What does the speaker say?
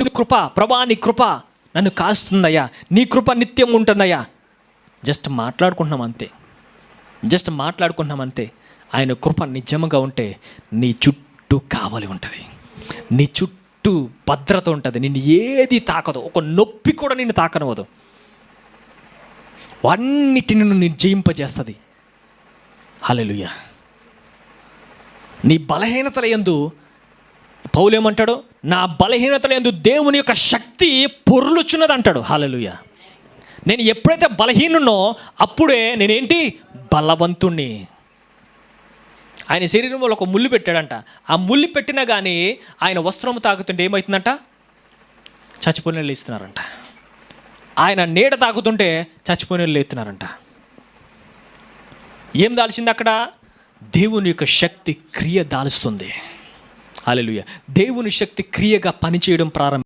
కృప, ప్రభా నీ కృప నన్ను కాస్తుందయ్యా, నీ కృప నిత్యం ఉంటుందయ్యా. జస్ట్ మాట్లాడుకుంటున్నాం అంతే. ఆయన కృప నిజంగా ఉంటే నీ చుట్టూ కావలి ఉంటుంది, నీ చుట్టూ భద్రత ఉంటుంది, నిన్ను ఏది తాకదు, ఒక నొప్పి కూడా నిన్ను తాకనవదు, అన్నిటిని నిన్ను జయింపజేస్తుంది. హల్లెలూయా. నీ బలహీనతల యందు పౌలు ఏమంటాడు? నా బలహీనతల యందు దేవుని యొక్క శక్తి పొర్లుచున్నది అంటాడు. హల్లెలూయా. నేను ఎప్పుడైతే బలహీనున్నో అప్పుడే నేనేంటి? బలవంతుణ్ణి. ఆయన శరీరంలో ఒక ముళ్ళు పెట్టాడంట. ఆ ముళ్ళు పెట్టినా కానీ ఆయన వస్త్రము తాకుతుంటే ఏమవుతుందంట? చచ్చిపోయిన లేస్తున్నారంట. ఆయన నీడ తాకుతుంటే చచ్చిపోయిన లేస్తున్నారంట. ఏం దాల్చింది అక్కడ? దేవుని యొక్క శక్తి క్రియ దాలుస్తుంది. హల్లెలూయా. దేవుని శక్తి క్రియగా పనిచేయడం ప్రారంభం.